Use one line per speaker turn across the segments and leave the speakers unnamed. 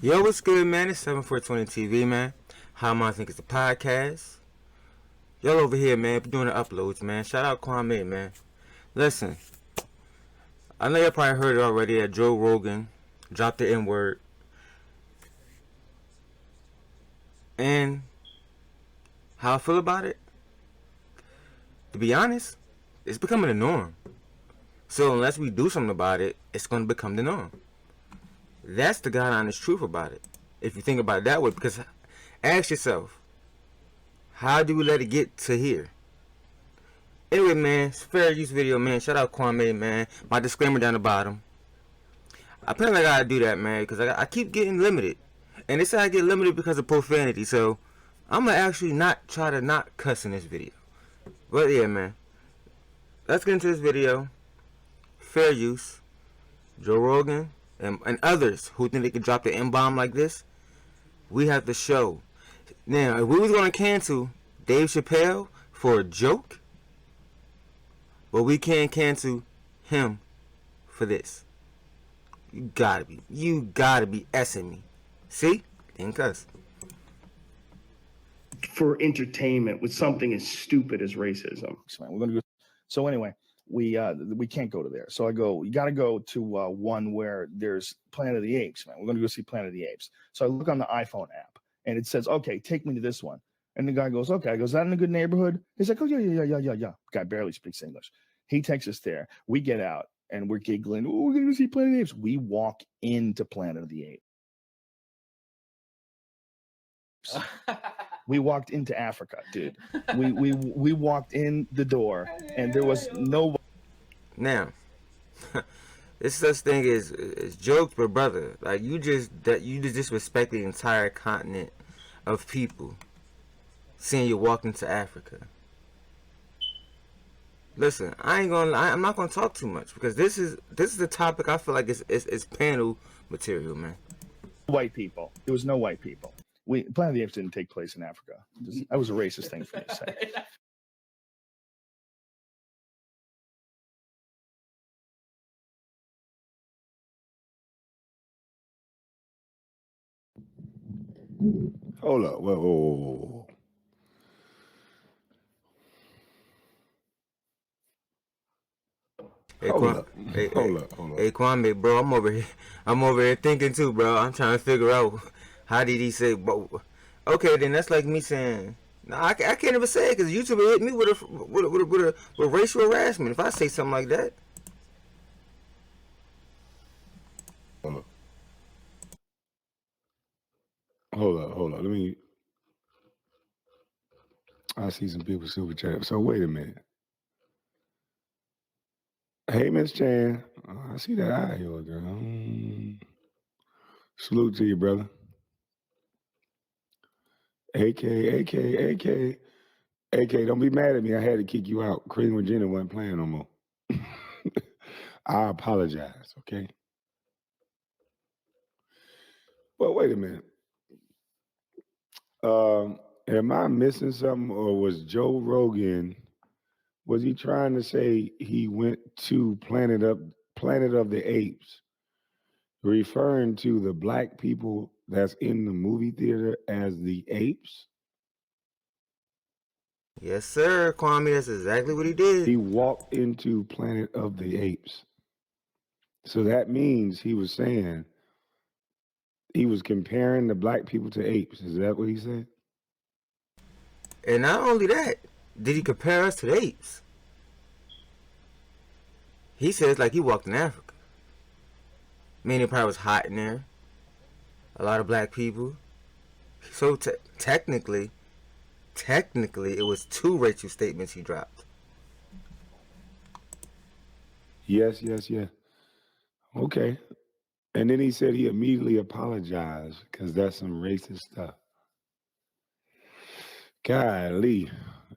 Yo, what's good, man? It's 7420 TV, man. How am I think it's a podcast? Y'all over here, man, doing the uploads, man. Shout out Kwame, man. Listen, I know y'all probably heard it already that Joe Rogan dropped the N-word. And how I feel about it? To be honest, it's becoming the norm. So unless we do something about it, it's going to become the norm. That's the God honest truth about it. If you think about it that way, because ask yourself, how do we let it get to here? Anyway, man, it's a fair use video, man. Shout out Kwame, man. My disclaimer down the bottom. Apparently I gotta do that, man, because I keep getting limited. And they say I get limited because of profanity, so I'm gonna actually not try to not cuss in this video. But yeah, man. Let's get into this video. Fair use. Joe Rogan and others who think they can drop the N-bomb like this, we have to show. Now, if we was going to cancel Dave Chappelle for a joke, but we can't cancel him for this. You gotta be S-ing me. See? Didn't cuss.
For entertainment with something as stupid as racism.
We're gonna go. So anyway, we can't go to there. So I go, you got to go to one where there's Planet of the Apes, man. We're going to go see Planet of the Apes. So I look on the iPhone app and it says, okay, take me to this one. And the guy goes, okay. I go, is that in a good neighborhood? He's like, oh, yeah. Guy barely speaks English. He takes us there. We get out and we're giggling. Oh, we're going to go see Planet of the Apes. We walk into Planet of the Apes. We walked into Africa, dude. We walked in the door, and there was no.
Now, this such thing as jokes, but brother, like you just disrespect the entire continent of people, seeing you walk into Africa. Listen, I'm not gonna talk too much because this is the topic. I feel like it's panel material, man.
White people. There was no white people. Planet of the Apes didn't take place in Africa. That was a racist thing for me to say.
Hold up. Whoa.
Hey, Kwame, bro, I'm over here thinking too, bro. I'm trying to figure out how did he say, bro. Okay, then that's like me saying, no, I can't even say it because YouTube hit me with racial harassment if I say something like that.
Hold up. I see some people super chat. So wait a minute. Hey, Miss Chan. I see that eye of yours, girl. Salute to you, brother. AK, don't be mad at me. I had to kick you out. Cream Regina wasn't playing no more. I apologize, okay? But wait a minute. Am I missing something, or was Joe Rogan, was he trying to say he went to Planet of the Apes, referring to the black people that's in the movie theater as the apes?
Yes, sir, Kwame. That's exactly what he did.
He walked into Planet of the Apes. So that means he was saying he was comparing the black people to apes. Is that what he said?
And not only that, did he compare us to the apes? He says like he walked in Africa. Meaning it probably was hot in there. A lot of black people. So technically, it was two racial statements he dropped.
Yes. Okay. And then he said he immediately apologized because that's some racist stuff. Golly.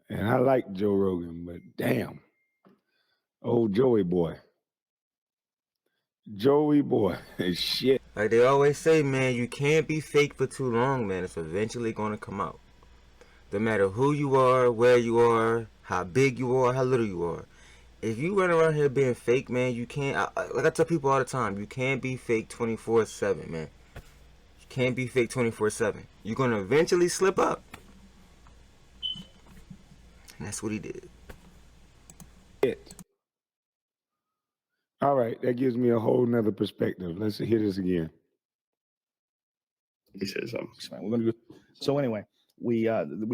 And I like Joe Rogan, but damn. Oh, Joey boy. Shit.
Like they always say, man, you can't be fake for too long, man. It's eventually going to come out. No matter who you are, where you are, how big you are, how little you are. If you run around here being fake, man, you can't, like I tell people all the time, you can't be fake 24/7, man. You Can't be fake 24/7. You're gonna eventually slip up. And that's what he did.
All right, that gives me a whole nother perspective. Let's hear this again.
He says,
Man, we're gonna go. So anyway, we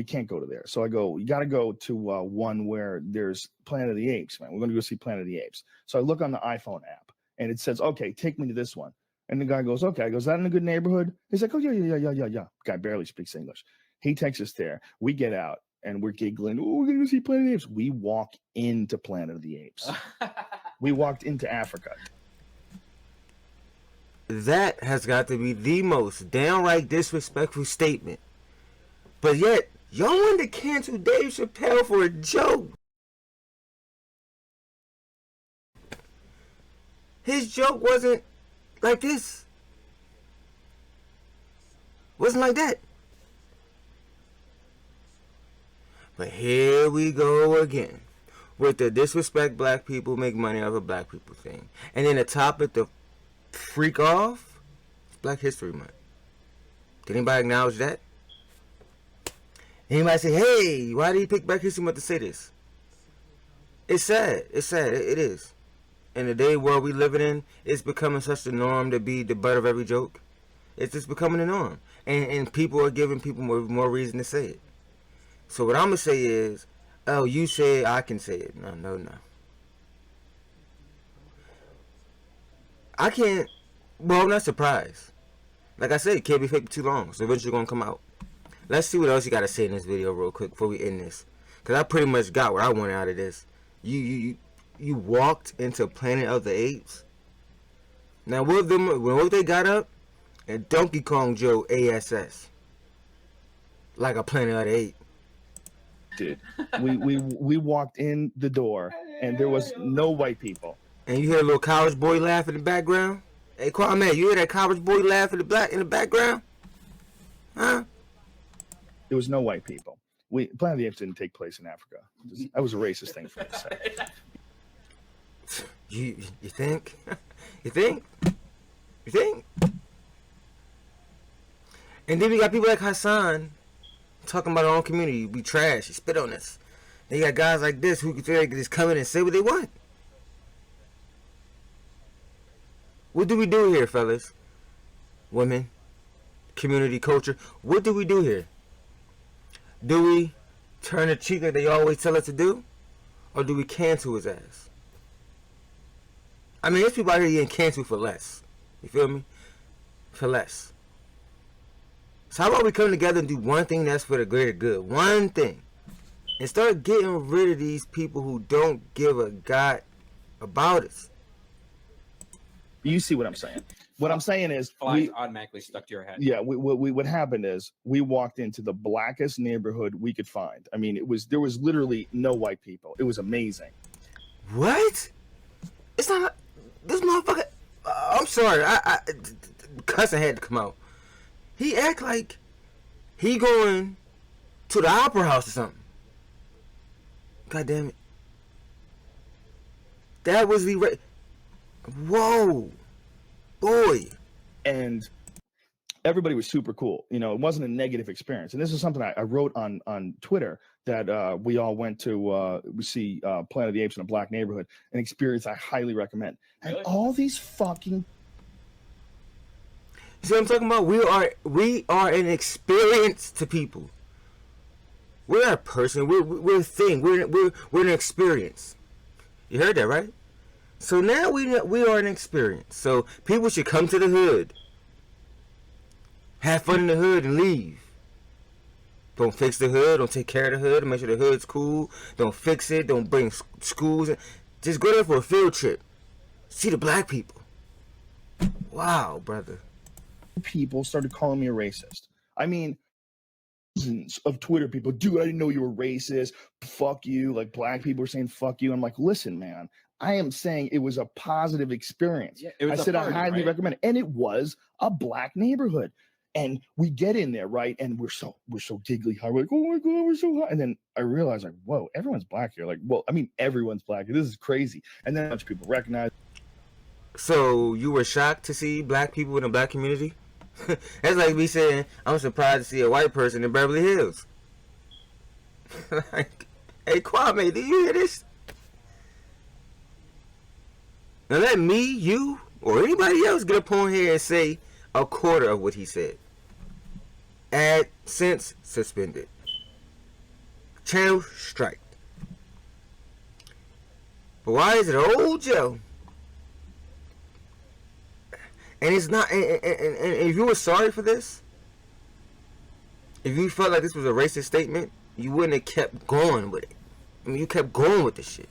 can't go to there. So I go, you got to go to one where there's Planet of the Apes, man. We're gonna go see Planet of the Apes. So I look on the iPhone app, and it says, okay, take me to this one. And the guy goes, okay. I go, is that in a good neighborhood? He's like, oh yeah. Guy barely speaks English. He takes us there. We get out and we're giggling. Oh, we're gonna go see Planet of the Apes. We walk into Planet of the Apes. We walked into Africa.
That has got to be the most downright disrespectful statement. But yet, y'all wanted to cancel Dave Chappelle for a joke. His joke wasn't like this. Wasn't like that. But here we go again with the disrespect black people make money off of black people thing. And then the topic to freak off, it's Black History Month. Did anybody acknowledge that? Anybody say, hey, why did he pick Black History Month to say this? It's sad. It's sad. It is. In the day world we living in, it's becoming such the norm to be the butt of every joke. It's just becoming the norm. And people are giving people more reason to say it. So what I'm going to say is, oh, you say it, I can say it. No. I can't, well, I'm not surprised. Like I said, it can't be fake for too long, so eventually going to come out. Let's see what else you got to say in this video real quick before we end this. Because I pretty much got what I wanted out of this. You walked into Planet of the Apes. Now, what they got up? And Donkey Kong Joe ASS. Like a Planet of the Apes.
Dude, we walked in the door and there was no white people.
And you hear a little college boy laugh in the background? Hey, Kwame, you hear that college boy laugh in the background? Huh?
There was no white people. Planet of the Apes didn't take place in Africa. That was a racist thing for me to say.
You think? You think? And then we got people like Hassan talking about our own community. We trash. You spit on us. And you got guys like this who can just come in and say what they want. What do we do here, fellas? Women, community, culture. What do we do here? Do we turn the cheek like they always tell us to do? Or do we cancel his ass? I mean, there's people out here getting canceled for less. You feel me? For less. So how about we come together and do one thing that's for the greater good? One thing. And start getting rid of these people who don't give a god about us.
You see what I'm saying? What I'm saying is,
flies automatically stuck to your head.
Yeah, what happened is we walked into the blackest neighborhood we could find. I mean, there was literally no white people. It was amazing.
What? It's not this motherfucker. I'm sorry. I cussing had to come out. He act like he going to the opera house or something. God damn it. That was the whoa, boy.
And everybody was super cool. You know, it wasn't a negative experience. And this is something I wrote on Twitter, that we all went to see Planet of the Apes in a black neighborhood, an experience I highly recommend. And all these fucking...
See what I'm talking about? We are an experience to people. We're not a person. We're a thing. We're an experience. You heard that, right? So now we are an experience. So people should come to the hood, have fun in the hood, and leave. Don't fix the hood. Don't take care of the hood. Make sure the hood's cool. Don't fix it. Don't bring schools. Just go there for a field trip. See the black people. Wow, brother.
People started calling me a racist. I mean, thousands of Twitter people, dude, I didn't know you were racist. Fuck you. Like, black people were saying fuck you. I'm like, listen, man, I am saying it was a positive experience. Yeah, I said I highly recommend it. And it was a black neighborhood. And we get in there, right? And we're so giggly high. We're like, oh my God, we're so high. And then I realized, like, whoa, everyone's black here. Like, well, I mean, everyone's black here. This is crazy. And then a bunch of people recognize.
So you were shocked to see black people in the black community? That's like me saying I'm surprised to see a white person in Beverly Hills. Like, hey Kwame, do you hear this? Now let me, you, or anybody else get up on here and say a quarter of what he said. AdSense suspended. Channel striked. But why is it old Joe? And it's not. And if you were sorry for this, if you felt like this was a racist statement, you wouldn't have kept going with it. I mean, you kept going with this shit.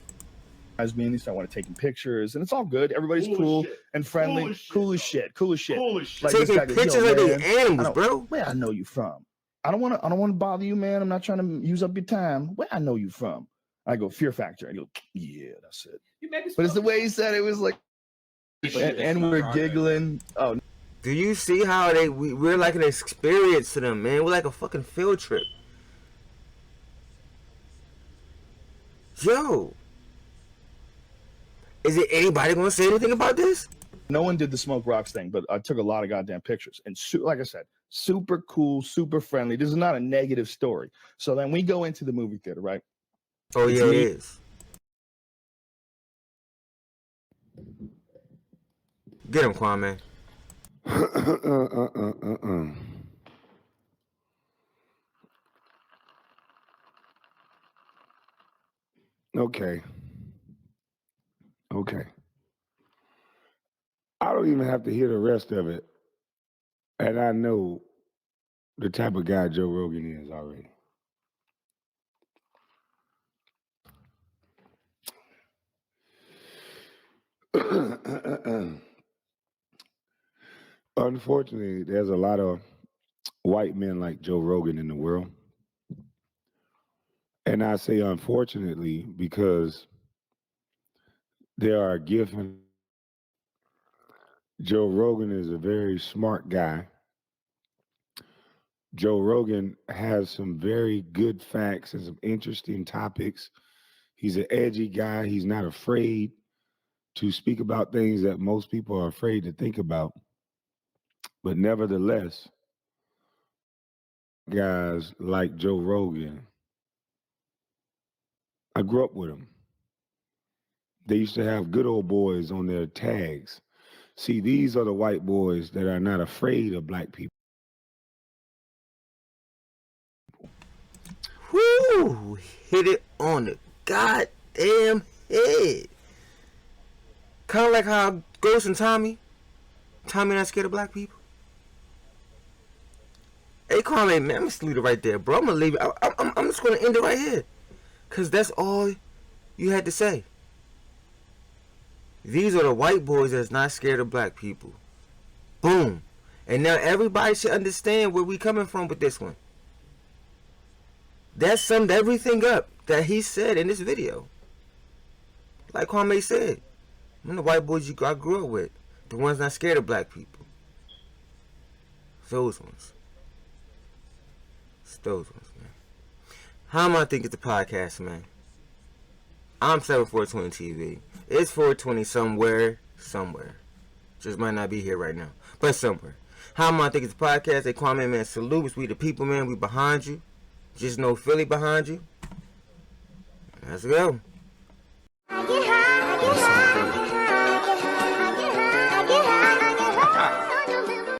Guys, me and they start want to taking pictures, and it's all good. Everybody's cool and friendly. Cool as shit. Cool as shit.
Foolish.
Like
Taking
this guy goes,
pictures
"Yo,
of
man,
these animals, bro.
Where I know you from? I don't want to bother you, man. I'm not trying to use up your time. Where I know you from? I go, Fear Factor. I go, yeah, that's it. But it's the way he said it was like, and we're giggling. Oh,
Do you see how we're like an experience to them, man? We're like a fucking field trip. Yo, is it anybody gonna say anything about this?
no one did the smoke rocks thing, but I took a lot of goddamn pictures. And like I said, super cool, super friendly. This is not a negative story. So then we go into the movie theater, right?
Oh
It's
yeah,
me.
it is. Get him, Kwame.
Okay. I don't even have to hear the rest of it. And I know the type of guy Joe Rogan is already. Unfortunately, there's a lot of white men like Joe Rogan in the world. And I say unfortunately because there are given. Joe Rogan is a very smart guy. Joe Rogan has some very good facts and some interesting topics. He's an edgy guy. He's not afraid to speak about things that most people are afraid to think about. But nevertheless, guys like Joe Rogan, I grew up with them. They used to have good old boys on their tags. See, these are the white boys that are not afraid of black people.
Whoo! Hit it on the goddamn head. Kind of like how Ghost and Tommy not scared of black people. Hey, Kwame, man, I'm gonna just leave it right there, bro. I'm gonna leave it. I'm just gonna end it right here, cause that's all you had to say. These are the white boys that's not scared of black people. Boom. And now everybody should understand where we coming from with this one. That summed everything up that he said in this video. Like Kwame said, the white boys I grew up with, the ones not scared of black people. Those ones. It's those ones, man. How am I thinking it's a podcast, man? I'm 7420 TV. It's 420 somewhere. Just might not be here right now, but somewhere. How am I thinking it's a podcast? Hey, Kwame, man, salute. We the people, man. We behind you. Just know Philly behind you. Let's go.
I get high, I get high, I get high, I get high, I get high, I get high.